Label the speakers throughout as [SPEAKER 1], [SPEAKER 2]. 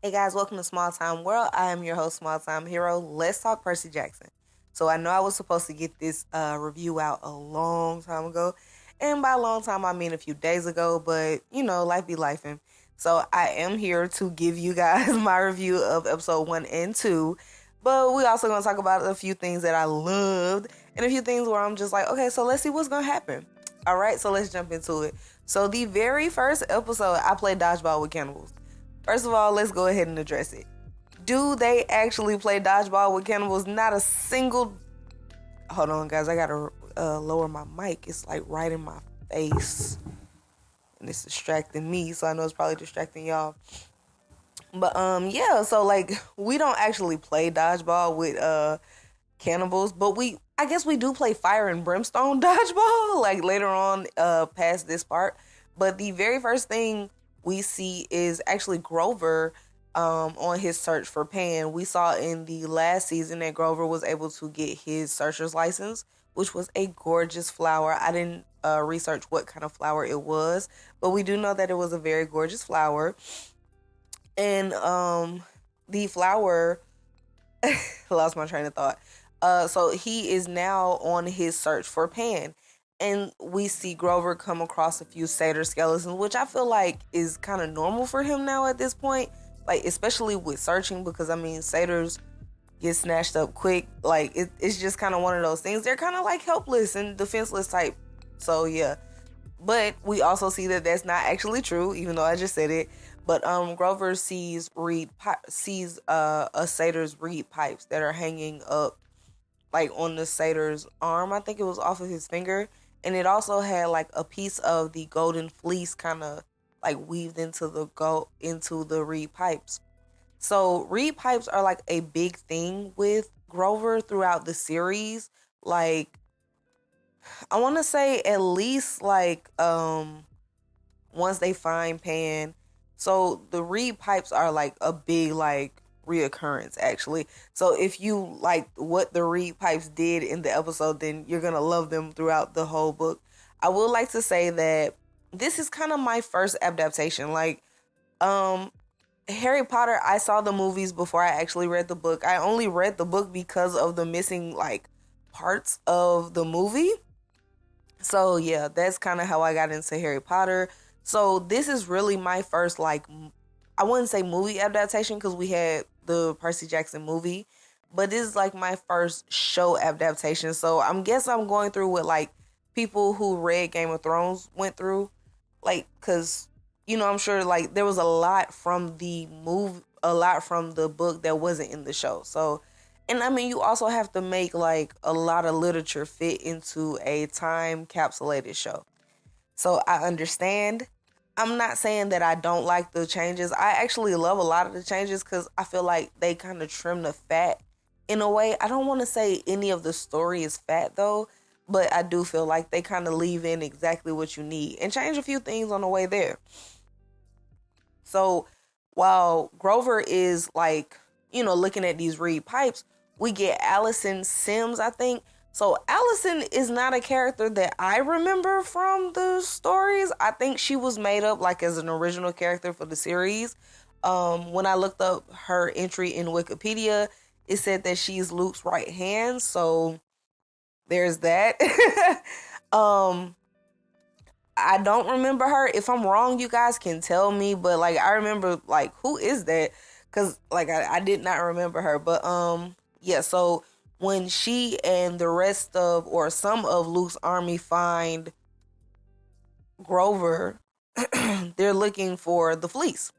[SPEAKER 1] Hey guys, welcome to Small Time World. I am your host, Small Time Hero. Let's talk Percy Jackson. So I know I was supposed to get this review out a long time ago, and by a long time I mean a few days ago. But life be lifing. So I am here to give you guys my review of episode 1 and 2. But we also gonna talk about a few things that I loved and a few things where I'm just like, okay, so let's see what's gonna happen. All right, so let's jump into it. So the very first episode, I played Dodgeball with Cannibals. First of all, let's go ahead and address it. Do they actually play dodgeball with cannibals? Not a single. Hold on, guys. I gotta lower my mic. It's like right in my face, and it's distracting me. So I know it's probably distracting y'all. But yeah. So like, we don't actually play dodgeball with cannibals, but I guess we do play fire and brimstone dodgeball. Like later on, past this part. But the very first thing we see is actually Grover on his search for Pan. We saw in the last season that Grover was able to get his searcher's license, which was a gorgeous flower. I didn't research what kind of flower it was, but we do know that it was a very gorgeous flower. And the flower, lost my train of thought. So he is now on his search for Pan. And we see Grover come across a few satyr skeletons, which I feel like is kind of normal for him now at this point. Like, especially with searching, because I mean, satyrs get snatched up quick. Like, it's just kind of one of those things. They're kind of like helpless and defenseless type. So, yeah. But we also see that that's not actually true, even though I just said it. But Grover sees a satyr's reed pipes that are hanging up like on the satyr's arm. I think it was off of his finger, and it also had like a piece of the golden fleece kind of like weaved into the reed pipes. So reed pipes are like a big thing with Grover throughout the series. Like, I want to say at least like once they find Pan. So the reed pipes are like a big like reoccurrence actually. So if you like what the reed pipes did in the episode, then you're gonna love them throughout the whole book. I would like to say that this is kind of my first adaptation. Like Harry Potter, I saw the movies before I actually read the book. I only read the book because of the missing like parts of the movie. So yeah, that's kind of how I got into Harry Potter. So this is really my first like I wouldn't say movie adaptation because we had the Percy Jackson movie, but this is like my first show adaptation. So I'm going through what like people who read Game of Thrones went through, like because I'm sure like there was a lot from the movie, a lot from the book that wasn't in the show. So, and I mean you also have to make like a lot of literature fit into a time capsulated show. So I understand. I'm not saying that I don't like the changes. I actually love a lot of the changes because I feel like they kind of trim the fat in a way. I don't want to say any of the story is fat though, but I do feel like they kind of leave in exactly what you need and change a few things on the way there. So while Grover is like, looking at these reed pipes, we get Allison Sims, I think. So Allison is not a character that I remember from the stories. I think she was made up like as an original character for the series. When I looked up her entry in Wikipedia, it said that she's Luke's right hand. So there's that. um, I don't remember her. If I'm wrong, you guys can tell me. But like I remember, like who is that? Because like I did not remember her. But yeah. So when she and the rest of or some of Luke's army find Grover, they're looking for the fleece.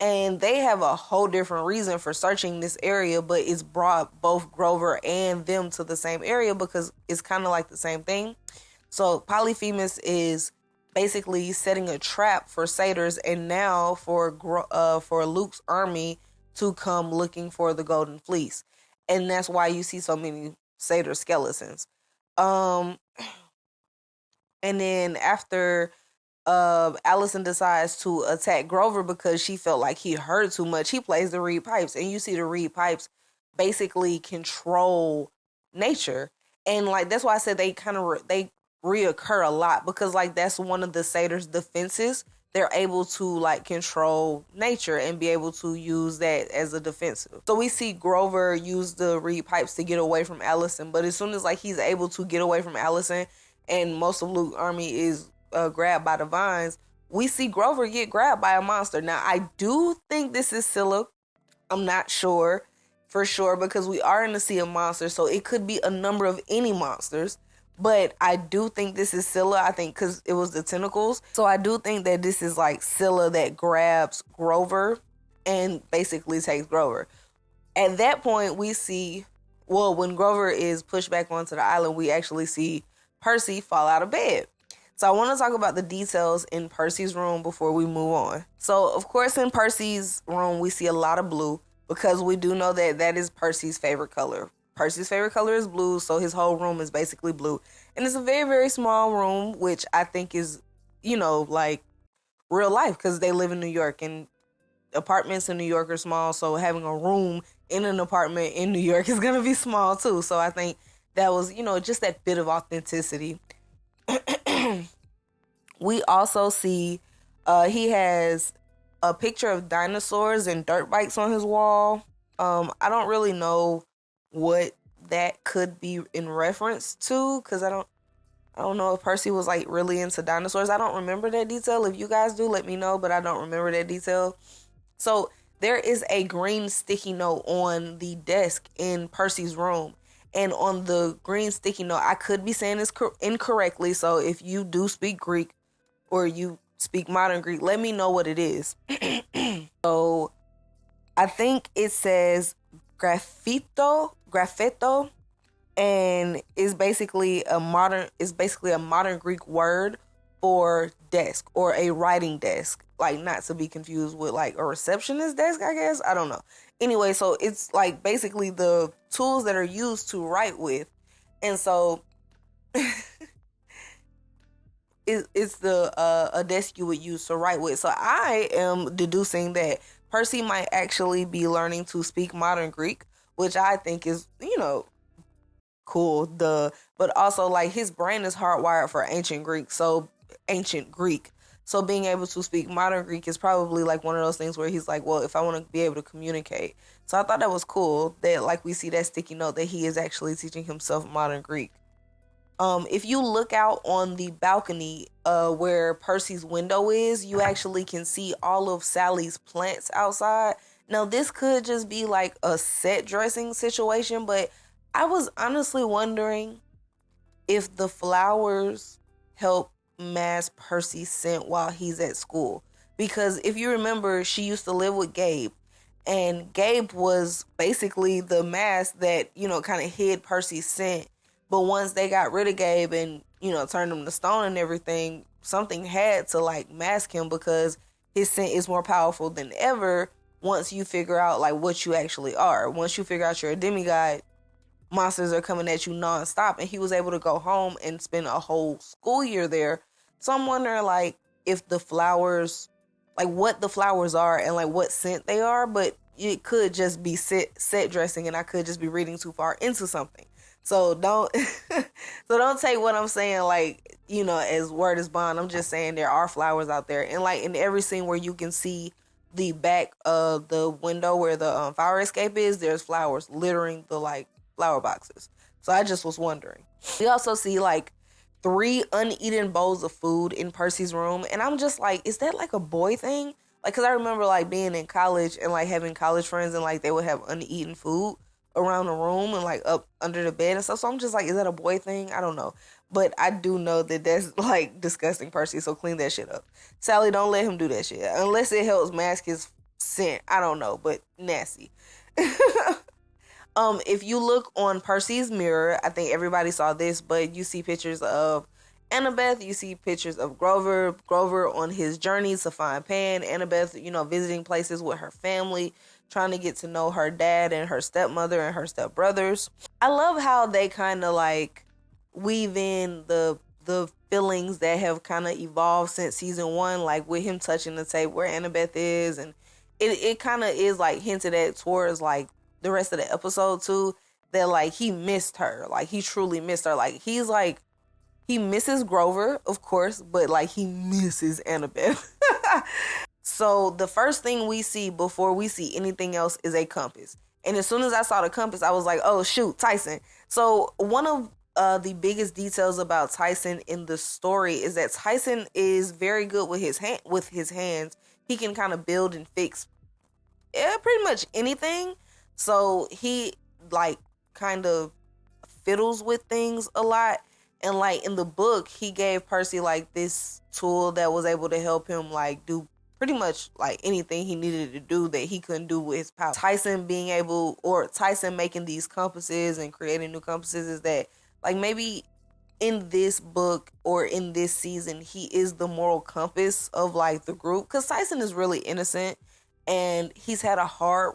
[SPEAKER 1] And they have a whole different reason for searching this area, but it's brought both Grover and them to the same area because it's kind of like the same thing. So Polyphemus is basically setting a trap for satyrs, and now for Luke's army to come looking for the golden fleece, and that's why you see so many satyr skeletons. Um, and then after Allison decides to attack Grover because she felt like he heard too much, he plays the reed pipes, and you see the reed pipes basically control nature, and like that's why I said they kind of they reoccur a lot because like that's one of the satyrs' defenses they're able to like control nature and be able to use that as a defensive. So we see Grover use the reed pipes to get away from Allison, but as soon as like he's able to get away from Allison and most of Luke's army is grabbed by the vines, we see Grover get grabbed by a monster. Now I do think this is Scylla. I'm not sure for sure because we are in the sea of monsters, so it could be a number of any monsters. But I do think this is Scylla, I think, because it was the tentacles. So I do think that this is like Scylla that grabs Grover and basically takes Grover. At that point, we see, well, when Grover is pushed back onto the island, we actually see Percy fall out of bed. So I want to talk about the details in Percy's room before we move on. So, of course, in Percy's room, we see a lot of blue because we do know that that is Percy's favorite color. Percy's favorite color is blue, so his whole room is basically blue. And it's a very, very small room, which I think is, you know, like real life because they live in New York and apartments in New York are small. So having a room in an apartment in New York is going to be small too. So I think that was, you know, just that bit of authenticity. We also see he has a picture of dinosaurs and dirt bikes on his wall. I don't really know what that could be in reference to because I don't know if Percy was like really into dinosaurs. I don't remember that detail. If you guys do, let me know, but I don't remember that detail. So there is a green sticky note on the desk in Percy's room. And on the green sticky note, I could be saying this incorrectly. So if you do speak Greek or you speak modern Greek, let me know what it is. So I think it says graffito, and is basically a modern Greek word for desk or a writing desk. Like, not to be confused with like a receptionist desk, I guess. I don't know. Anyway, so it's like basically the tools that are used to write with. And so it's a desk you would use to write with. So I am deducing that Percy might actually be learning to speak modern Greek, which I think is, you know, cool. But also like his brain is hardwired for ancient Greek. So being able to speak modern Greek is probably like one of those things where he's like, well, if I want to be able to communicate. So I thought that was cool that like we see that sticky note that he is actually teaching himself modern Greek. If you look out on the balcony where Percy's window is, you actually can see all of Sally's plants outside. Now, this could just be like a set dressing situation, but I was honestly wondering if the flowers help mask Percy's scent while he's at school. Because if you remember, she used to live with Gabe. And Gabe was basically the mask that, you know, kind of hid Percy's scent. But once they got rid of Gabe and, you know, turned him to stone and everything, something had to like mask him because his scent is more powerful than ever once you figure out like what you actually are. Once you figure out you're a demigod, monsters are coming at you nonstop. And he was able to go home and spend a whole school year there. So I'm wondering like if the flowers, like what the flowers are and like what scent they are, but it could just be set dressing and I could just be reading too far into something. So don't take what I'm saying like, you know, as word is bond. I'm just saying there are flowers out there. And like in every scene where you can see the back of the window where the fire escape is, there's flowers littering the like flower boxes. So I just was wondering. We also see like 3 uneaten bowls of food in Percy's room. And I'm just like, is that like a boy thing? Like, cause I remember like being in college and like having college friends and like they would have uneaten food around the room and like up under the bed and stuff. So I'm just like, is that a boy thing? I don't know. But I do know that that's like disgusting, Percy. So clean that shit up. Sally, don't let him do that shit. Unless it helps mask his scent. I don't know, but nasty. If you look on Percy's mirror, I think everybody saw this, but you see pictures of Annabeth, you see pictures of Grover on his journey to find Pan, Annabeth, you know, visiting places with her family, trying to get to know her dad and her stepmother and her stepbrothers. I love how they kind of like weave in the feelings that have kind of evolved since season 1, like with him touching the tape where Annabeth is, and it kind of is like hinted at towards like the rest of the episode too, that like he missed her, like he truly missed her. Like he's like, he misses Grover, of course, but like he misses Annabeth. So the first thing we see before we see anything else is a compass. And as soon as I saw the compass, I was like, oh, shoot, Tyson. So one of the biggest details about Tyson in the story is that Tyson is very good with his hands. He can kind of build and fix pretty much anything. So he like kind of fiddles with things a lot. And like in the book, he gave Percy like this tool that was able to help him like do pretty much like anything he needed to do that he couldn't do with his power. Tyson making these compasses and creating new compasses is that like maybe in this book or in this season, he is the moral compass of like the group, because Tyson is really innocent and he's had a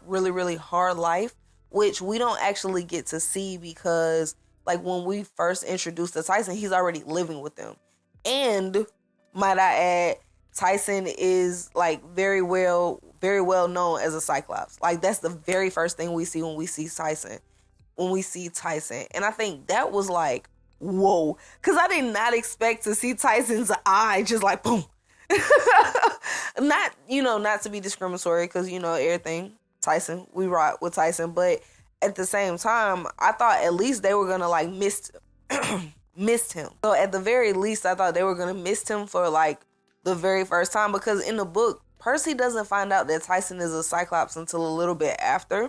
[SPEAKER 1] really, really hard life, which we don't actually get to see because like when we first introduced to Tyson, he's already living with them. And might I add, Tyson is like very well known as a Cyclops. Like that's the very first thing we see when we see Tyson. And I think that was like, whoa, because I did not expect to see Tyson's eye just like boom. Not to be discriminatory, because everything Tyson, we rock with Tyson, but at the same time, I thought at least they were gonna like missed him. So at the very least, I thought they were gonna miss him for like the very first time, because in the book, Percy doesn't find out that Tyson is a Cyclops until a little bit after.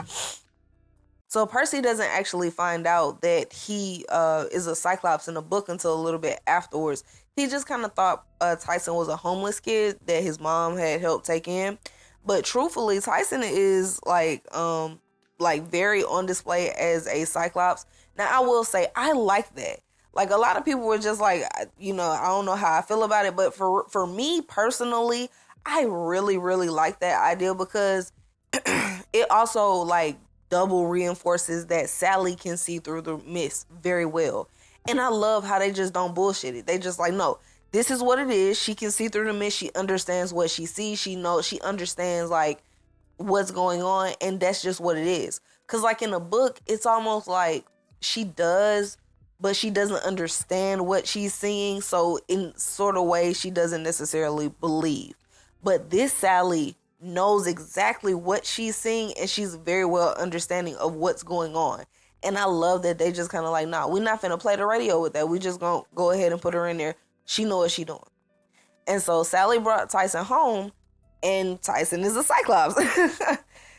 [SPEAKER 1] So Percy doesn't actually find out that he is a Cyclops in the book until a little bit afterwards. He just kind of thought Tyson was a homeless kid that his mom had helped take in. But truthfully, Tyson is like very on display as a Cyclops. Now, I will say, I like that. Like, a lot of people were just like, I don't know how I feel about it. But for me personally, I really, really like that idea, because it also, like, double reinforces that Sally can see through the mist very well. And I love how they just don't bullshit it. They just like, no, this is what it is. She can see through the mist. She understands what she sees. She understands, like, what's going on, and that's just what it is. Because, like, in the book, it's almost like she does, but she doesn't understand what she's seeing. So in sort of way, she doesn't necessarily believe. But this Sally knows exactly what she's seeing, and she's very well understanding of what's going on. And I love that they just kind of like, nah, we're not finna play the radio with that. We just gonna go ahead and put her in there. She know what she doing. And so Sally brought Tyson home, and Tyson is a Cyclops.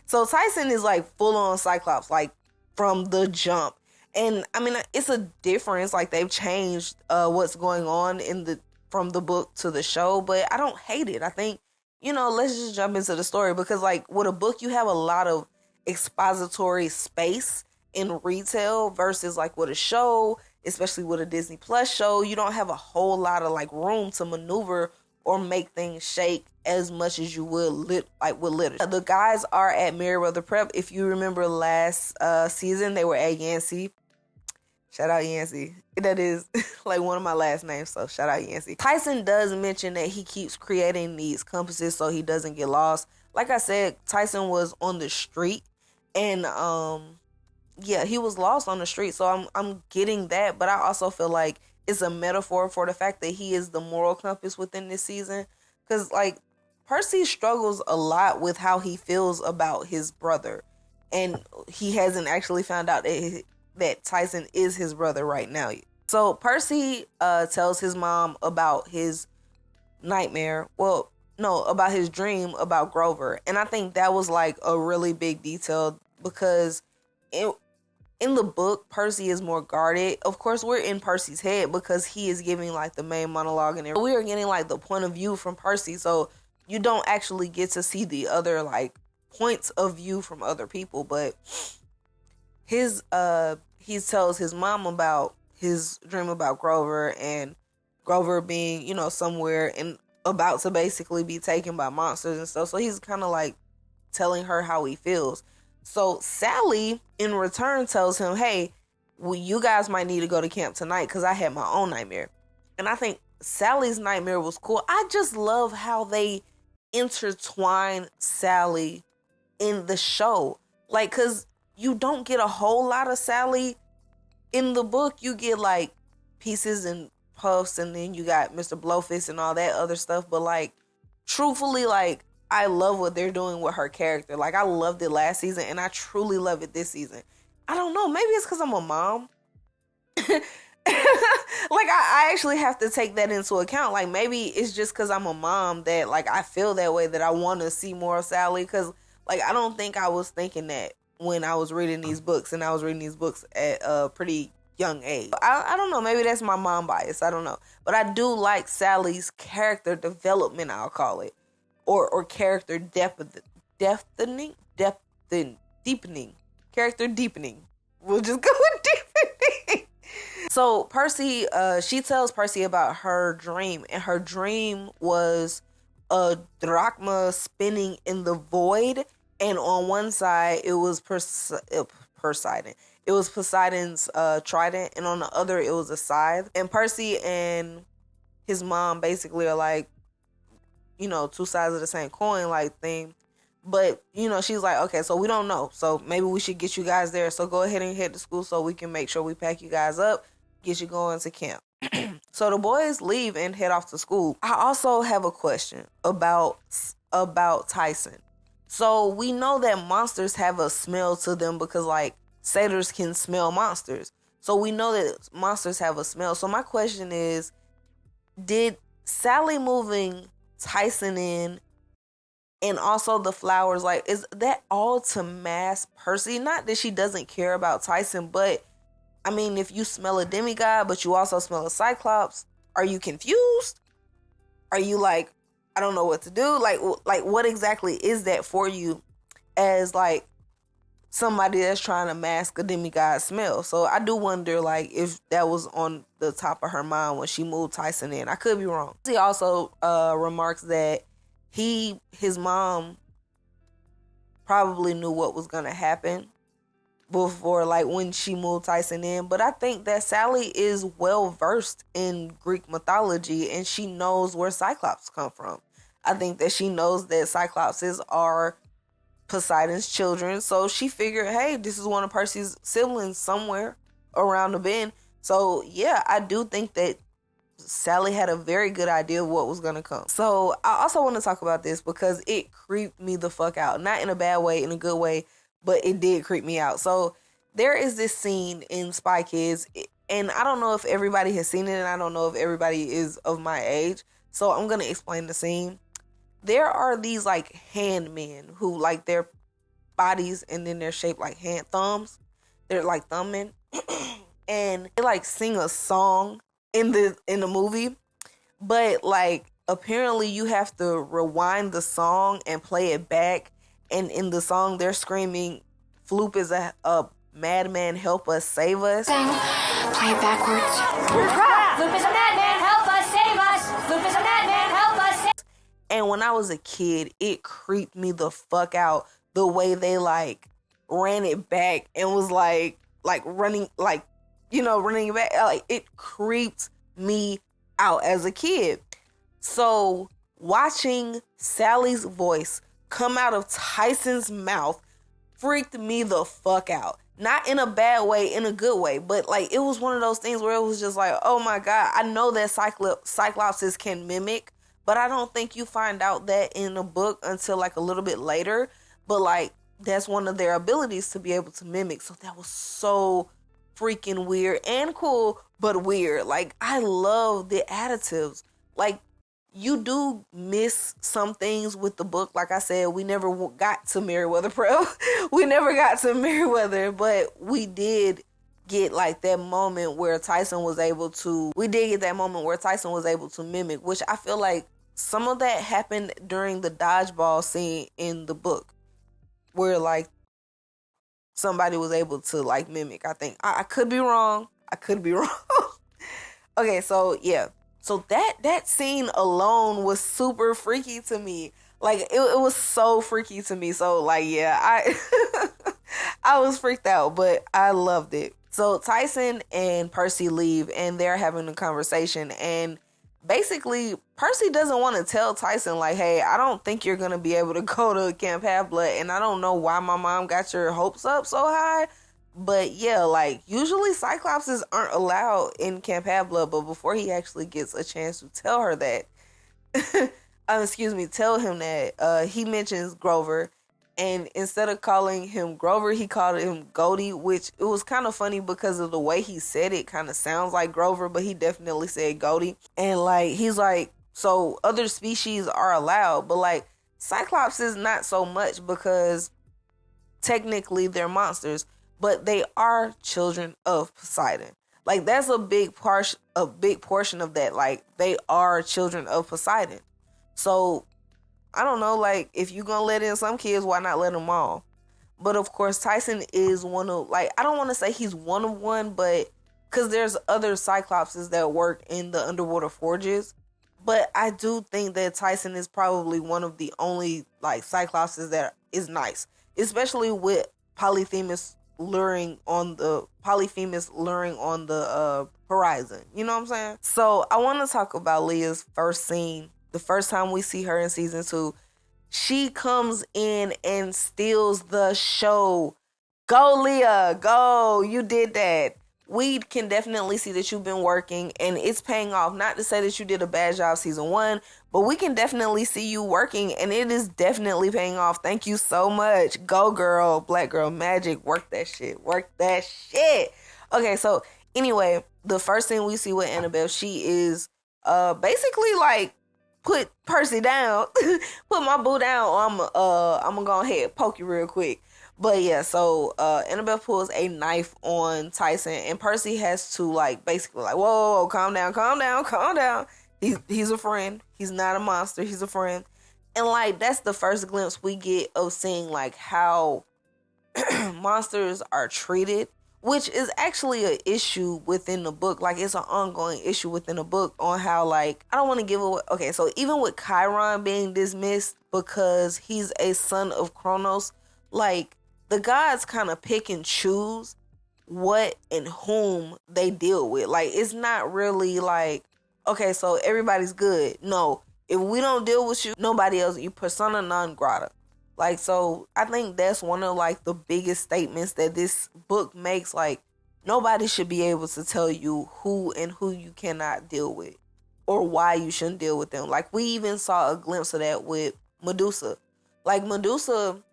[SPEAKER 1] So Tyson is like full on Cyclops, like from the jump. And I mean, it's a difference. Like, they've changed what's going on from the book to the show, but I don't hate it. I think, let's just jump into the story, because like with a book, you have a lot of expository space in retail versus like with a show, especially with a Disney Plus show, you don't have a whole lot of like room to maneuver or make things shake as much as you would with literature. The guys are at Meriwether Prep. If you remember last season, they were at Yancey. Shout out Yancey. That is like one of my last names, so shout out Yancey. Tyson does mention that he keeps creating these compasses so he doesn't get lost. Like I said, Tyson was on the street, and he was lost on the street. So I'm getting that, but I also feel like it's a metaphor for the fact that he is the moral compass within this season. Because like Percy struggles a lot with how he feels about his brother, and he hasn't actually found out that Tyson is his brother right now. So Percy tells his mom about his nightmare. Well, no, about his dream about Grover. And I think that was like a really big detail, because in the book, Percy is more guarded. Of course, we're in Percy's head because he is giving like the main monologue, and we are getting like the point of view from Percy. So you don't actually get to see the other like points of view from other people. But he tells his mom about his dream about Grover, and Grover being, somewhere and about to basically be taken by monsters and stuff. So he's kind of like telling her how he feels. So Sally in return tells him, hey, you guys might need to go to camp tonight because I had my own nightmare. And I think Sally's nightmare was cool. I just love how they intertwine Sally in the show. Like, because you don't get a whole lot of Sally in the book. You get like pieces and puffs, and then you got Mr. Blowfist and all that other stuff. But like truthfully, like, I love what they're doing with her character. Like, I loved it last season, and I truly love it this season. I don't know. Maybe it's because I'm a mom. Like, I actually have to take that into account. Like, maybe it's just because I'm a mom that, like, I feel that way, that I want to see more of Sally. Because, like, I don't think I was thinking that when I was reading these books, and I was reading these books at a pretty young age. I don't know. Maybe that's my mom bias. I don't know. But I do like Sally's character development, I'll call it. Or character deepening. Character deepening. We'll just go with deepening. So Percy, she tells Percy about her dream, and her dream was a drachma spinning in the void, and on one side it was Poseidon. It was Poseidon's trident, and on the other it was a scythe. And Percy and his mom basically are like, you know, two sides of the same coin like thing. But, you know, she's like, okay, so we don't know. So maybe we should get you guys there. So go ahead and head to school so we can make sure we pack you guys up, get you going to camp. So the boys leave and head off to school. I also have a question about Tyson. So we know that monsters have a smell to them because, like, satyrs can smell monsters. So we know that monsters have a smell. So my question is, did Sally moving Tyson in and also the flowers, like, is that all to mask Percy? Not that she doesn't care about Tyson, but I mean, if you smell a demigod, but you also smell a cyclops, are you confused? Are you like, I don't know what to do? Like what exactly is that for you as, like, somebody that's trying to mask a demigod smell? So I do wonder, like, if that was on the top of her mind when she moved Tyson in. I could be wrong. She also remarks that his mom probably knew what was going to happen before, like, when she moved Tyson in. But I think that Sally is well versed in Greek mythology, and she knows where Cyclops come from. I think that she knows that Cyclopses are Poseidon's children. So she figured, hey, this is one of Percy's siblings somewhere around the bend. So yeah, I do think that Sally had a very good idea of what was going to come. So I also want to talk about this because it creeped me the fuck out. Not in a bad way, in a good way, but it did creep me out. So there is this scene in Spy Kids, and I don't know if everybody has seen it, and I don't know if everybody is of my age. So I'm going to explain the scene. There are these, like, hand men who, like, their bodies and then they're shaped like hand thumbs. They're like thumbmen. And they, like, sing a song in the movie, but, like, apparently you have to rewind the song and play it back, and in the song they're screaming, Floop is a madman, help us, save us.
[SPEAKER 2] Play it backwards.
[SPEAKER 3] Floop is a madman, help us, save us. Floop is a madman, help us, save us.
[SPEAKER 1] And when I was a kid, it creeped me the fuck out the way they, like, ran it back and was like running, like, you know, running it back. Like, it creeped me out as a kid. So watching Sally's voice come out of Tyson's mouth freaked me the fuck out. Not in a bad way, in a good way, but, like, it was one of those things where it was just like, oh my God, I know that Cyclopses can mimic, but I don't think you find out that in the book until, like, a little bit later. But, like, that's one of their abilities, to be able to mimic. So that was so freaking weird and cool, but weird. Like, I love the additives. Like, you do miss some things with the book. Like I said, we never got to Merryweather Pro. We never got to Merryweather, but we did get, like, that moment where Tyson was able to mimic, which I feel like some of that happened during the dodgeball scene in the book, where, like, somebody was able to, like, mimic. I think I could be wrong. Okay, so yeah. So that scene alone was super freaky to me. Like, it was so freaky to me. So, like, yeah, I was freaked out, but I loved it. So Tyson and Percy leave, and they're having a conversation, and basically Percy doesn't want to tell Tyson, like, hey, I don't think you're gonna be able to go to Camp Half-Blood, and I don't know why my mom got your hopes up so high. But yeah, like, usually Cyclopses aren't allowed in Camp Half-Blood, but before he actually gets a chance to tell her that, tell him that he mentions Grover, and instead of calling him Grover, he called him Goldie, which it was kind of funny because of the way he said it. Kind of sounds like Grover, but he definitely said Goldie. And like he's like, so other species are allowed, but like Cyclops is not so much because technically they're monsters, but they are children of Poseidon. Like that's a big portion of that. Like they are children of Poseidon. So I don't know, like if you're gonna let in some kids, why not let them all? But of course, Tyson is one of, like, I don't want to say he's one of one, but because there's other Cyclopses that work in the underwater forges. But I do think that Tyson is probably one of the only like Cyclopses that is nice, especially with Polyphemus luring on the horizon. You know what I'm saying? So I want to talk about Leah's first scene. The first time we see her in season 2, she comes in and steals the show. Go, Leah, go. You did that. We can definitely see that you've been working and it's paying off. Not to say that you did a bad job season 1, but we can definitely see you working and it is definitely paying off. Thank you so much. Go, girl. Black girl magic. Work that shit. Work that shit. Okay, so anyway, the first thing we see with Annabeth, she is basically like, put Percy down, put my boo down, or I'm gonna go ahead poke you real quick. But yeah, so Annabeth pulls a knife on Tyson, and Percy has to like basically like, whoa, calm down. He's a friend. He's not a monster. He's a friend. And like that's the first glimpse we get of seeing like how monsters are treated, which is actually an issue within the book. Like it's an ongoing issue within the book on how, like, I don't want to give away. Okay, so even with Chiron being dismissed because he's a son of Kronos, like the gods kind of pick and choose what and whom they deal with. Like it's not really like, okay, so everybody's good. No, if we don't deal with you, nobody else, you persona non grata. Like, so I think that's one of like the biggest statements that this book makes. Like nobody should be able to tell you who you cannot deal with or why you shouldn't deal with them. Like we even saw a glimpse of that with Medusa. Like Medusa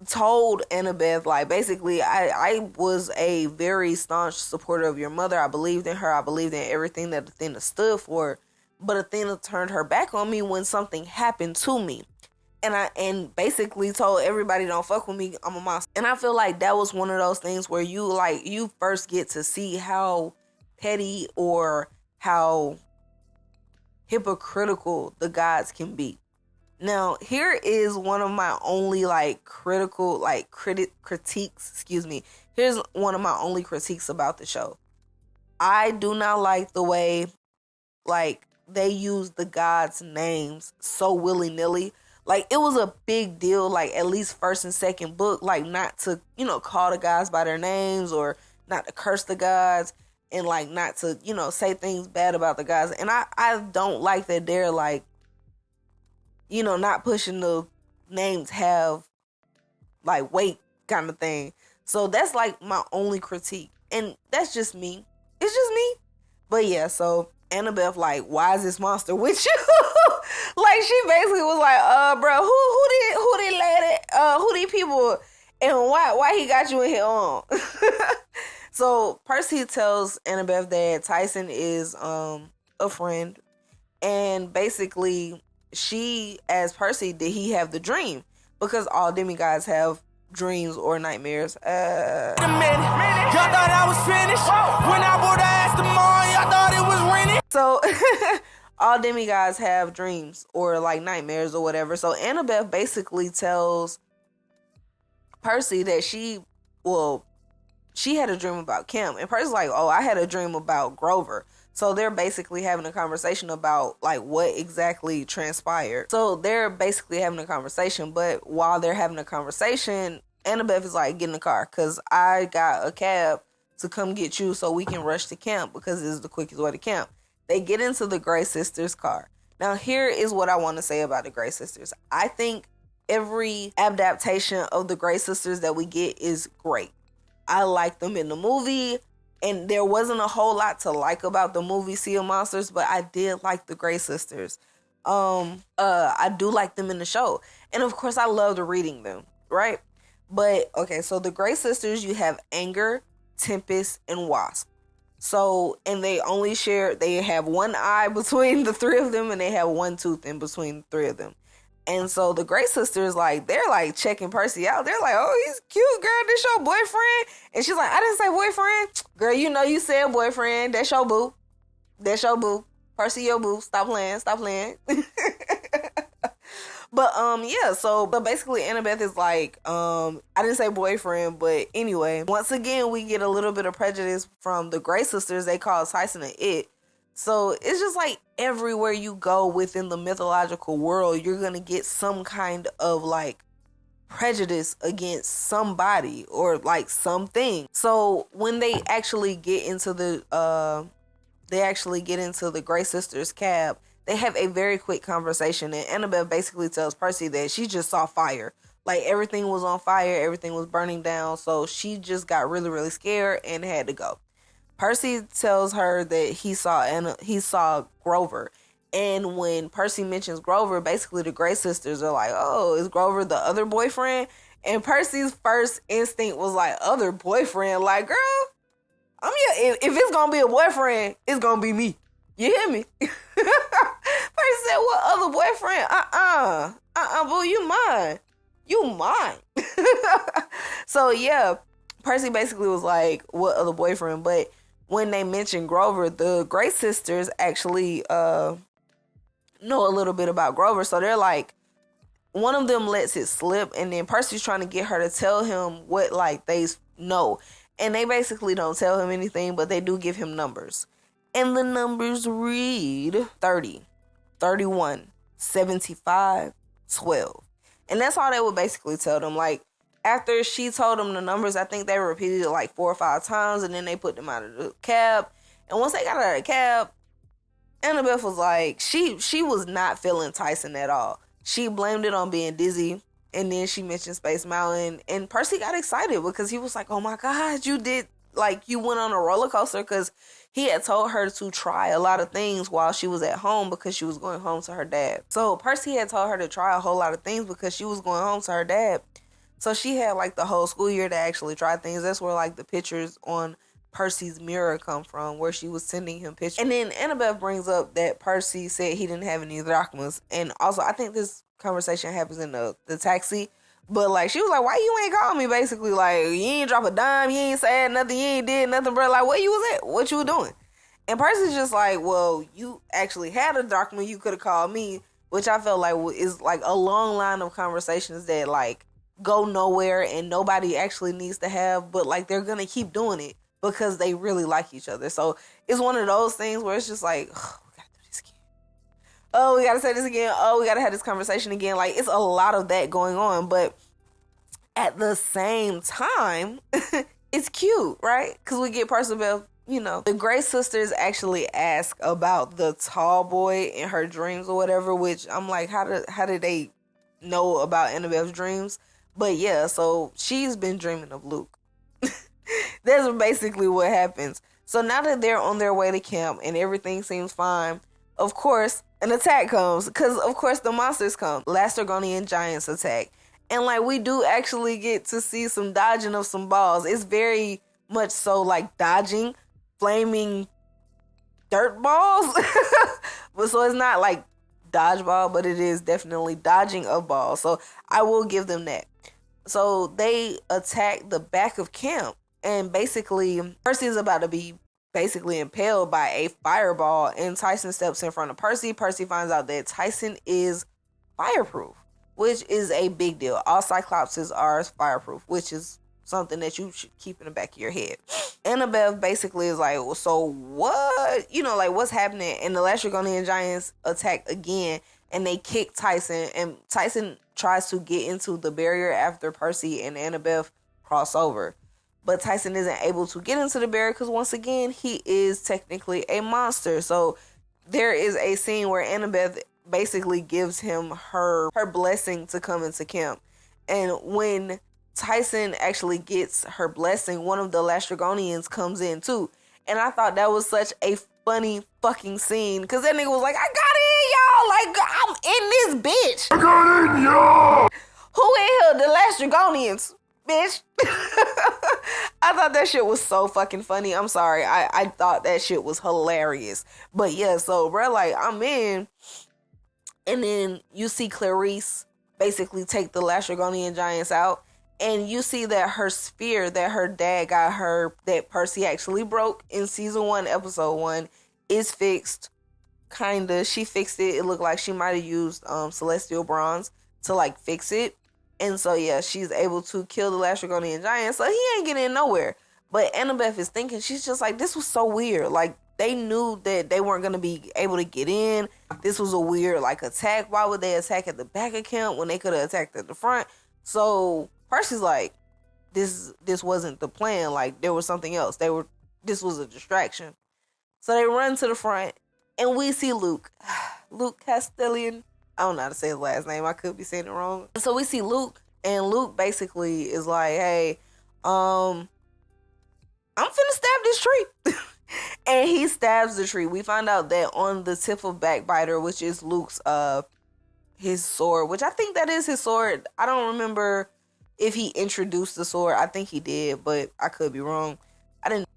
[SPEAKER 1] told Annabeth, like basically I was a very staunch supporter of your mother. I believed in her. I believed in everything that Athena stood for. But Athena turned her back on me when something happened to me. And basically told everybody don't fuck with me, I'm a monster. And I feel like that was one of those things where you first get to see how petty or how hypocritical the gods can be. Now, here is one of my only like critiques, excuse me. Here's one of my only critiques about the show. I do not like the way like they use the gods' names so willy-nilly. Like, it was a big deal, like, at least first and second book, like, not to, call the gods by their names or not to curse the gods and, like, not to, say things bad about the gods. And I don't like that they're, like, not pushing the names have, like, weight kind of thing. So that's, like, my only critique. And that's just me. It's just me. But, yeah, so Annabeth, like, why is this monster with you? Like, she basically was like, bro, who did let it, who these people, and why he got you in here on? So Percy tells Annabeth that Tyson is a friend, and basically she asked Percy, did he have the dream? Because all demigods have dreams or nightmares.
[SPEAKER 4] Wait a minute. Y'all thought I was finished? When I bought the ass tomorrow, y'all thought it was rented?
[SPEAKER 1] So all demigods have dreams or like nightmares or whatever. So Annabeth basically tells Percy that she had a dream about Kim. And Percy's like, oh, I had a dream about Grover. So they're basically having a conversation about like what exactly transpired. So they're basically having a conversation, but while they're having a conversation, Annabeth is like, get in the car because I got a cab to come get you so we can rush to camp because this is the quickest way to camp. They get into the Grey Sisters' car. Now, here is what I want to say about the Grey Sisters. I think every adaptation of the Grey Sisters that we get is great. I like them in the movie, and there wasn't a whole lot to like about the movie Sea of Monsters, but I did like the Grey Sisters. I do like them in the show. And of course I loved reading them, right? But okay, so the Grey Sisters, you have Anger, Tempest, and Wasp. So, and they have one eye between the three of them, and they have one tooth in between the three of them. And so the Grey Sisters, like, they're like checking Percy out. They're like, oh, he's cute, girl. This your boyfriend? And she's like, I didn't say boyfriend. Girl, you know you said boyfriend. That's your boo. That's your boo. Percy, your boo. Stop playing. Stop playing. But yeah, but basically Annabeth is like, I didn't say boyfriend, but anyway, once again we get a little bit of prejudice from the Grey Sisters. They call Tyson an it. So it's just like everywhere you go within the mythological world, you're gonna get some kind of like prejudice against somebody or like something. So when they actually get into the Grey Sisters cab, they have a very quick conversation, and Annabeth basically tells Percy that she just saw fire. Like, everything was on fire, everything was burning down, so she just got really, really scared and had to go. Percy tells her that he saw Grover, and when Percy mentions Grover, basically the Grey Sisters are like, oh, is Grover the other boyfriend? And Percy's first instinct was like, other boyfriend? Like, girl, if it's gonna be a boyfriend, it's gonna be me. You hear me? Percy said, what other boyfriend? Boo, you mine. You mine. So, yeah, Percy basically was like, what other boyfriend? But when they mentioned Grover, the Grey Sisters actually know a little bit about Grover. So they're like, one of them lets it slip, and then Percy's trying to get her to tell him what, like, they know. And they basically don't tell him anything, but they do give him numbers. And the numbers read 30, 31, 75, 12. And that's all they would basically tell them. Like, after she told them the numbers, I think they repeated it like 4 or 5 times, and then they put them out of the cab. And once they got out of the cab, Annabeth was like, she was not feeling Tyson at all. She blamed it on being dizzy, and then she mentioned Space Mountain, and Percy got excited because he was like, oh my God, you went on a roller coaster, because he had told her to try a lot of things while she was at home because she was going home to her dad. So Percy had told her to try a whole lot of things because she was going home to her dad. So she had like the whole school year to actually try things. That's where like the pictures on Percy's mirror come from, where she was sending him pictures. And then Annabeth brings up that Percy said he didn't have any drachmas. And also, I think this conversation happens in the taxi. But, like, she was like, why you ain't call me, basically? Like, you ain't drop a dime, you ain't said nothing, you ain't did nothing, bro. Like, where you was at? What you were doing? And Percy's just like, well, you actually had a document, you could have called me, which I felt like is, like, a long line of conversations that, like, go nowhere and nobody actually needs to have, but, like, they're gonna keep doing it because they really like each other. So, it's one of those things where it's just like, oh, we gotta do this again. Oh, we gotta say this again. Oh, we gotta have this conversation again. Like, it's a lot of that going on, but at the same time, it's cute, right? Because we get Percival, the Grey Sisters actually ask about the tall boy in her dreams or whatever, which I'm like, how did they know about Annabeth's dreams? But yeah, so she's been dreaming of Luke. That's basically what happens. So now that they're on their way to camp and everything seems fine, of course, an attack comes. Because, of course, the monsters come. Lastragonian giants attack. And, like, we do actually get to see some dodging of some balls. It's very much so, like, dodging flaming dirt balls. But so it's not, like, dodgeball, but it is definitely dodging of balls. So I will give them that. So they attack the back of camp. And basically, Percy is about to be basically impaled by a fireball. And Tyson steps in front of Percy. Percy finds out that Tyson is fireproof, which is a big deal. All Cyclopses are fireproof, which is something that you should keep in the back of your head. Annabeth basically is like, well, so what? What's happening? And the Lastragonian giants attack again, and they kick Tyson. And Tyson tries to get into the barrier after Percy and Annabeth cross over. But Tyson isn't able to get into the barrier because, once again, he is technically a monster. So there is a scene where Annabeth basically gives him her blessing to come into camp. And when Tyson actually gets her blessing, one of the Lastragonians comes in too. And I thought that was such a funny fucking scene, because that nigga was like, I got it, y'all. y'all? Like, I'm in this bitch. I got in y'all. Who in here? The last Dragonians, bitch. I thought that shit was so fucking funny. I'm sorry. I thought that shit was hilarious. But yeah, so bro, like, I'm in. And then you see Clarice basically take the last Dragonian giants out. And you see that her spear that her dad got her, that Percy actually broke in season 1, episode 1, is fixed. Kinda. She fixed it. It looked like she might have used celestial bronze to like fix it. And so yeah, she's able to kill the last Dragonian giant. So he ain't getting nowhere. But Annabeth is thinking, she's just like, this was so weird. Like, they knew that they weren't going to be able to get in. This was a weird like attack. Why would they attack at the back of camp when they could have attacked at the front? So Percy's like, this wasn't the plan. Like, there was something else. This was a distraction. So they run to the front, and we see Luke Castellian. I don't know how to say his last name. I could be saying it wrong. So we see Luke, and Luke basically is like, hey, I'm finna stab this tree. And he stabs the tree. We find out that on the tip of Backbiter, which is Luke's his sword, which I think that is his sword. I don't remember if he introduced the sword. I think he did, but I could be wrong. I didn't.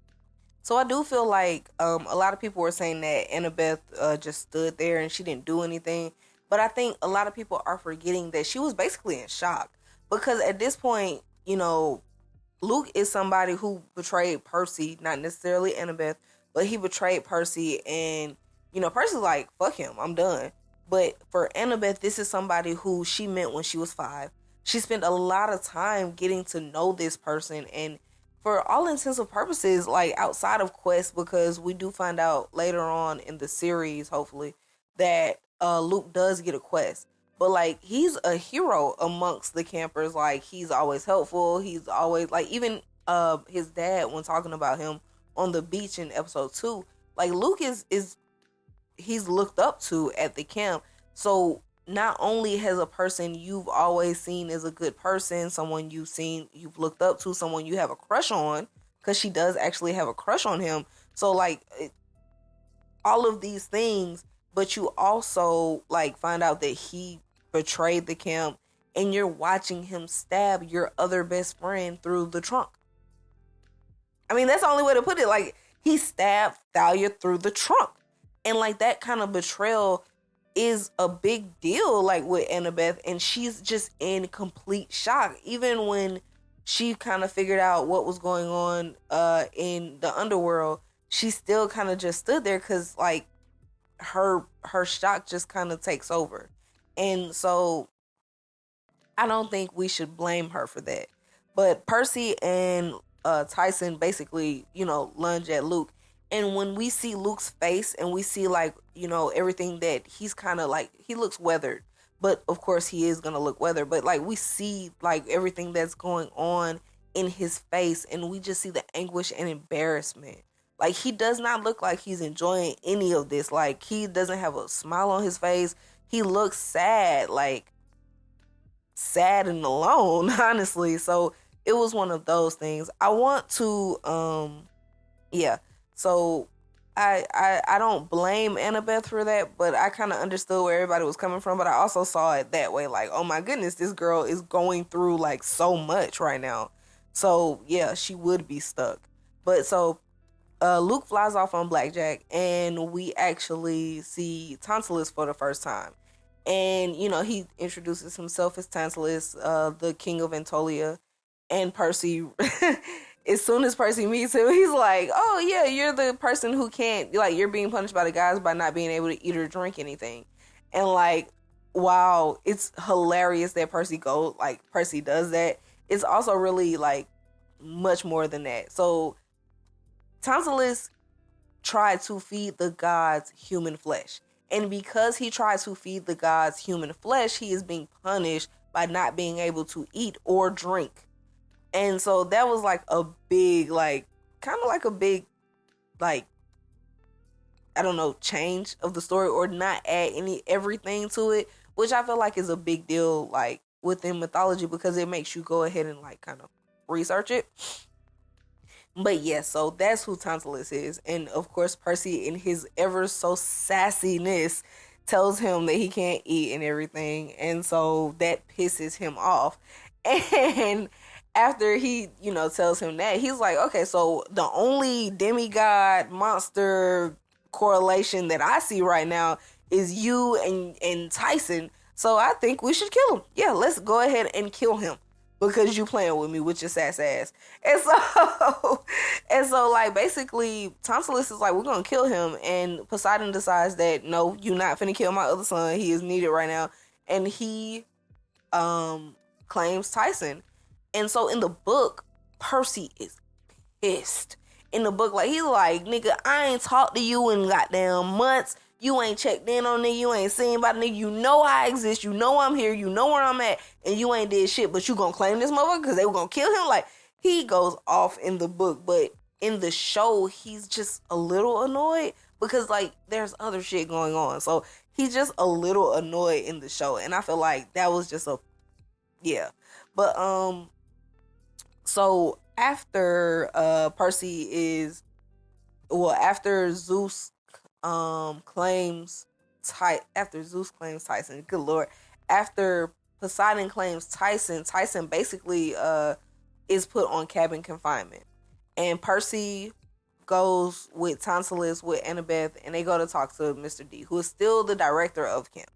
[SPEAKER 1] So I do feel like a lot of people were saying that Annabeth just stood there and she didn't do anything. But I think a lot of people are forgetting that she was basically in shock. Because at this point, you know, Luke is somebody who betrayed Percy, not necessarily Annabeth, but he betrayed Percy. And, you know, Percy's like, fuck him, I'm done. But for Annabeth, this is somebody who she met when she was 5. She spent a lot of time getting to know this person. And for all intents and purposes, like outside of Quest, because we do find out later on in the series, hopefully, that Luke does get a quest. But like, he's a hero amongst the campers. Like, he's always helpful. He's always like, even his dad, when talking about him on the beach in episode 2, like Luke is he's looked up to at the camp. So not only has a person you've always seen as a good person, someone you've looked up to, someone you have a crush on, because she does actually have a crush on him. So like all of these things, but you also like find out that he betrayed the camp, and you're watching him stab your other best friend through the trunk. I mean, that's the only way to put it. Like, he stabbed Thalia through the trunk. And like, that kind of betrayal is a big deal, like with Annabeth, and she's just in complete shock. Even when she kind of figured out what was going on in the underworld, she still kind of just stood there because like her shock just kind of takes over. And so I don't think we should blame her for that. But Percy and Tyson basically, you know, lunge at Luke. And when we see Luke's face and we see like, you know, everything that he's kind of like, he looks weathered. But of course he is going to look weathered. But like, we see like everything that's going on in his face, and we just see the anguish and embarrassment. Like, he does not look like he's enjoying any of this. Like, he doesn't have a smile on his face. He looks sad, like sad and alone, honestly. So it was one of those things. I want to, yeah. So I don't blame Annabeth for that, but I kind of understood where everybody was coming from. But I also saw it that way, like, oh my goodness, this girl is going through like so much right now. So yeah, she would be stuck. But so Luke flies off on Blackjack, and we actually see Tantalus for the first time. And, you know, he introduces himself as Tantalus, the king of Antolia. And Percy, as soon as Percy meets him, he's like, oh, yeah, you're the person who can't, like, you're being punished by the gods by not being able to eat or drink anything. And, like, wow, it's hilarious that Percy does that. It's also really, like, much more than that. So, Tantalus tried to feed the gods human flesh. And because he tried to feed the gods human flesh, he is being punished by not being able to eat or drink. And so that was like a big, like, kind of like a big, like, I don't know, change of the story, or not add everything to it, which I feel like is a big deal, like, within mythology, because it makes you go ahead and, like, kind of research it. But yeah, so that's who Tantalus is. And of course, Percy, in his ever so sassiness, tells him that he can't eat and everything. And so that pisses him off. And after he, tells him that, he's like, okay, so the only demigod monster correlation that I see right now is you and Tyson. So I think we should kill him. Yeah, let's go ahead and kill him because you playing with me with your sass ass. And so, like, basically, Tonsilus is like, we're gonna kill him, and Poseidon decides that no, you're not finna kill my other son. He is needed right now, and he claims Tyson. And so in the book, Percy is pissed. In the book, like, he's like, nigga, I ain't talked to you in goddamn months. You ain't checked in on nigga. You ain't seen about nigga. You know I exist. You know I'm here. You know where I'm at. And you ain't did shit. But you gonna claim this motherfucker because they were gonna kill him? Like, he goes off in the book. But in the show, he's just a little annoyed because, like, there's other shit going on. So he's just a little annoyed in the show. And I feel like that was just yeah. But, so after after Zeus claims Tyson, good lord, after Poseidon claims Tyson basically is put on cabin confinement, and Percy goes with Tonsilus with Annabeth, and they go to talk to Mr. D, who is still the director of camp.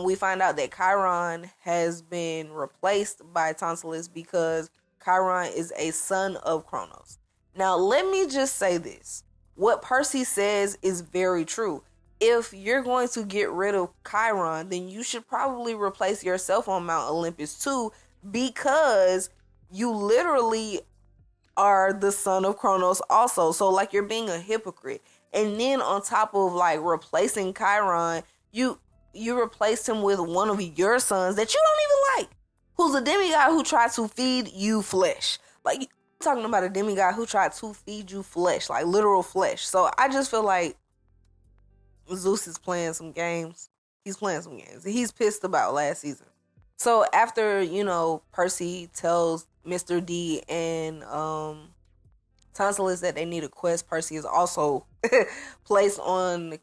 [SPEAKER 1] We find out that Chiron has been replaced by Tonsilus because Chiron is a son of Kronos. Now, let me just say this. What Percy says is very true. If you're going to get rid of Chiron, then you should probably replace yourself on Mount Olympus too, because you literally are the son of Kronos also. So, like, you're being a hypocrite. And then on top of, like, replacing Chiron, you replaced him with one of your sons that you don't even like, who's a demigod who tried to feed you flesh. Like, talking about a demigod who tried to feed you flesh, like literal flesh. So I just feel like Zeus is playing some games. He's playing some games. He's pissed about last season. So after, Percy tells Mr. D and Tonsilus that they need a quest, Percy is also placed on the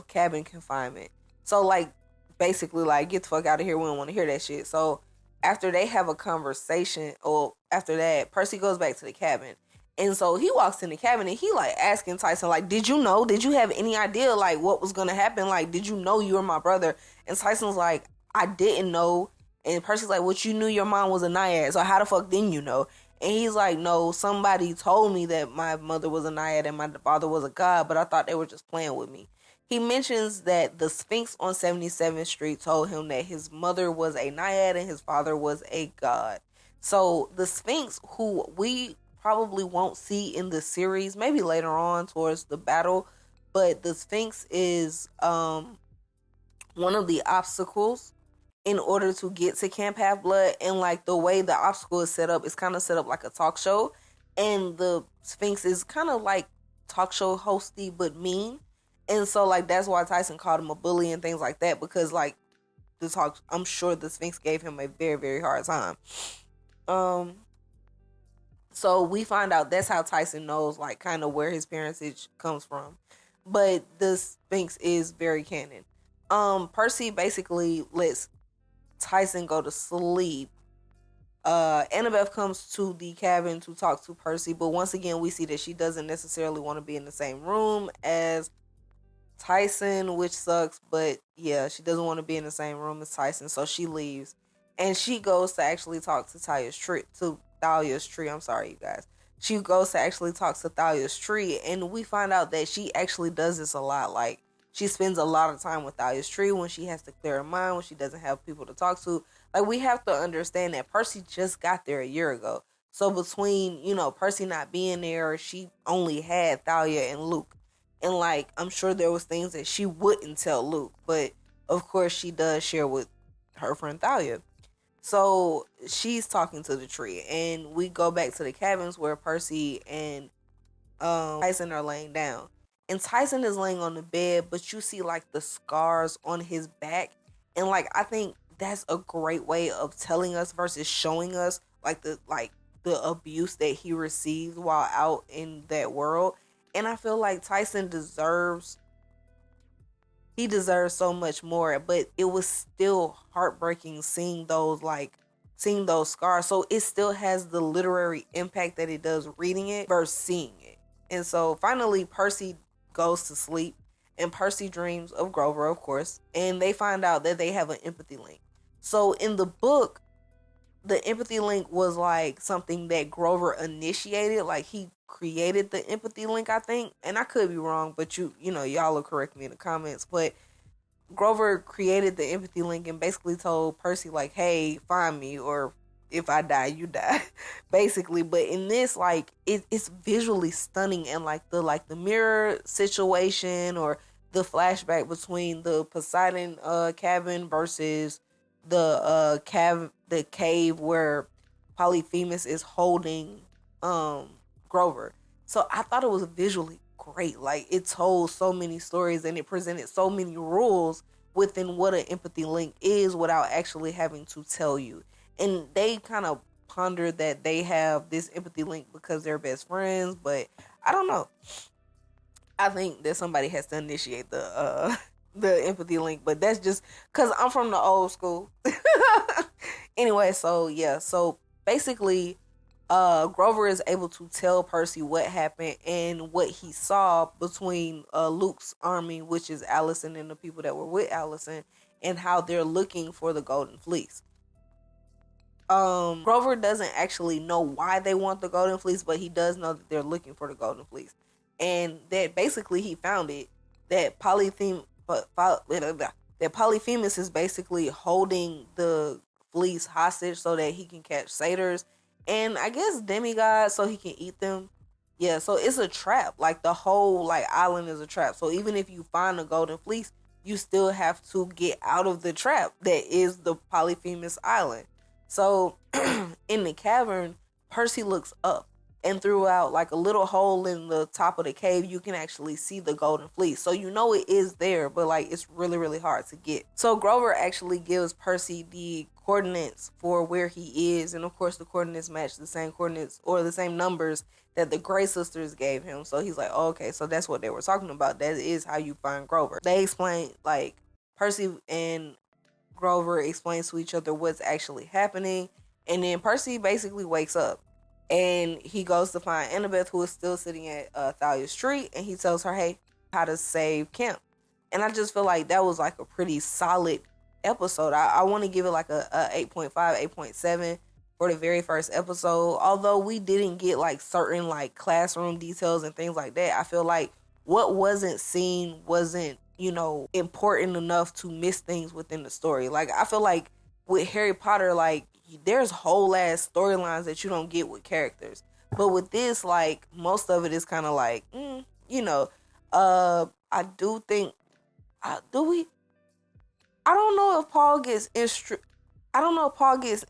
[SPEAKER 1] cabin confinement. So, like, basically, like, get the fuck out of here. We don't want to hear that shit. So after they have a conversation, or after that, Percy goes back to the cabin. And so he walks in the cabin and he, like, asking Tyson, like, did you know? Did you have any idea, like, what was going to happen? Like, did you know you were my brother? And Tyson's like, I didn't know. And Percy's like, what, you knew your mom was a naiad, so how the fuck didn't you know? And he's like, no, somebody told me that my mother was a naiad and my father was a god, but I thought they were just playing with me. He mentions that the Sphinx on 77th Street told him that his mother was a naiad and his father was a god. So the Sphinx, who we probably won't see in the series, maybe later on towards the battle, but the Sphinx is one of the obstacles in order to get to Camp Half-Blood. And, like, the way the obstacle is set up, it's kind of set up like a talk show. And the Sphinx is kind of like talk show hosty but mean. And so, like, that's why Tyson called him a bully and things like that, because, like, I'm sure the Sphinx gave him a very, very hard time. So we find out that's how Tyson knows, like, kind of where his parentage comes from. But the Sphinx is very canon. Percy basically lets Tyson go to sleep. Annabeth comes to the cabin to talk to Percy, but once again we see that she doesn't necessarily want to be in the same room as Tyson, which sucks, but yeah, she doesn't want to be in the same room as Tyson, so she leaves. And she goes to actually talk to Thalia's tree. I'm sorry, you guys. She goes to actually talk to Thalia's tree, and we find out that she actually does this a lot. Like, she spends a lot of time with Thalia's tree when she has to clear her mind, when she doesn't have people to talk to. Like, we have to understand that Percy just got there a year ago. So between, Percy not being there, she only had Thalia and Luke. And, like, I'm sure there was things that she wouldn't tell Luke. But, of course, she does share with her friend Thalia. So she's talking to the tree. And we go back to the cabins where Percy and Tyson are laying down. And Tyson is laying on the bed, but you see, like, the scars on his back. And, like, I think that's a great way of telling us versus showing us, like, the abuse that he received while out in that world. And I feel like Tyson deserves he deserves so much more. But it was still heartbreaking seeing those scars. So it still has the literary impact that it does reading it versus seeing it. And so finally Percy goes to sleep, and Percy dreams of Grover, of course, and they find out that they have an empathy link. So in the book, the empathy link was like something that Grover initiated, like he created the empathy link, I think. And I could be wrong, but y'all will correct me in the comments. But Grover created the empathy link and basically told Percy like, "Hey, find me, or if I die, you die," basically. But in this, like, it's visually stunning, and like the mirror situation or the flashback between the Poseidon cabin versus the cave where Polyphemus is holding Grover. So I thought it was visually great. Like, it told so many stories and it presented so many rules within what an empathy link is without actually having to tell you. And they kind of pondered that they have this empathy link because they're best friends, but I don't know. I think that somebody has to initiate the the empathy link, but that's just because I'm from the old school. Anyway, so yeah, so basically Grover is able to tell Percy what happened and what he saw between Luke's army, which is Allison and the people that were with Allison, and how they're looking for the Golden Fleece. Grover doesn't actually know why they want the Golden Fleece, but he does know that they're looking for the Golden Fleece, and that basically he found it. That Polyphemus is basically holding the fleece hostage so that he can catch satyrs and I guess demigods so he can eat them. Yeah, so it's a trap. Like, the whole like island is a trap. So even if you find the Golden Fleece, you still have to get out of the trap that is the Polyphemus Island. So in the cavern, Percy looks up, and throughout like a little hole in the top of the cave, you can actually see the Golden Fleece. So you know it is there, but like it's really, really hard to get. So Grover actually gives Percy the coordinates for where he is, and of course the coordinates match the same coordinates or the same numbers that the Grey sisters gave him. So he's like, oh, okay, so that's what they were talking about. That is how you find Grover. They explain, like, Percy and Grover explains to each other what's actually happening, and then Percy basically wakes up and he goes to find Annabeth, who is still sitting at Thalia Street, and he tells her, hey, how to save Kemp. And I just feel like that was like a pretty solid episode. I want to give it like a 8.5, 8.7 for the very first episode. Although we didn't get like certain like classroom details and things like that, I feel like what wasn't seen wasn't, important enough to miss things within the story. Like, I feel like with Harry Potter, like, there's whole ass storylines that you don't get with characters. But with this, like, most of it is kind of like, I do think, I don't know if Paul gets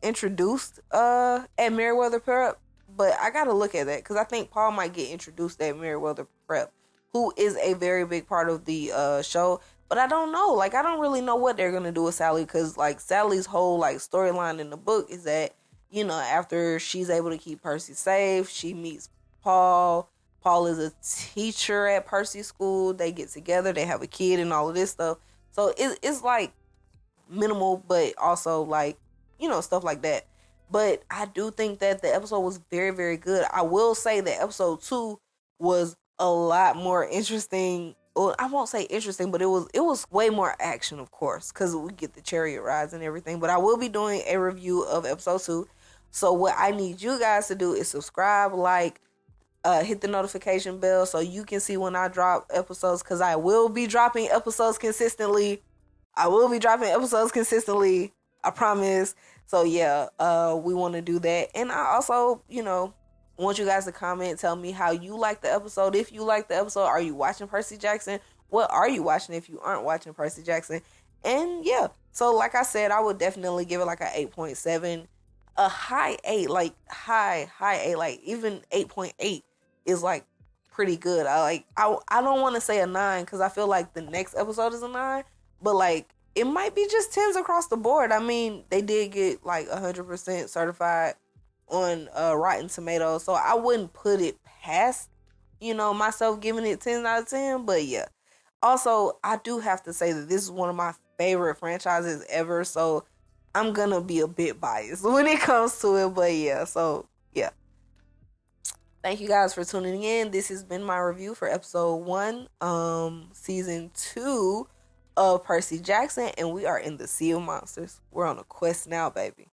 [SPEAKER 1] introduced at Meriwether Prep, but I gotta look at that because I think Paul might get introduced at Meriwether Prep, who is a very big part of the show. But I don't know. Like, I don't really know what they're gonna do with Sally, because like Sally's whole like storyline in the book is that, after she's able to keep Percy safe, she meets Paul. Paul is a teacher at Percy school. They get together, they have a kid and all of this stuff. So it's like minimal, but also like, stuff like that. But I do think that the episode was very, very good. I will say that episode 2 was a lot more interesting. Well, I won't say interesting, but it was way more action, of course, because we get the chariot rides and everything. But I will be doing a review of episode 2. So what I need you guys to do is subscribe, like, hit the notification bell so you can see when I drop episodes, because I will be dropping episodes consistently. I promise. So yeah, we want to do that. And I also, want you guys to comment, tell me how you like the episode. If you like the episode, are you watching Percy Jackson? What are you watching if you aren't watching Percy Jackson? And yeah, so like I said, I would definitely give it like a 8.7, a high 8, like high 8, like even 8.8 is like pretty good. I don't want to say a 9 because I feel like the next episode is a 9, but like it might be just 10s across the board. I mean, they did get like 100% certified on Rotten Tomatoes, so I wouldn't put it past, myself giving it 10 out of 10. But yeah, Also, I do have to say that this is one of my favorite franchises ever, so I'm gonna be a bit biased when it comes to it. But yeah, so yeah. Thank you guys for tuning in. This has been my review for episode 1, season 2 of Percy Jackson, and we are in the Sea of Monsters. We're on a quest now, baby.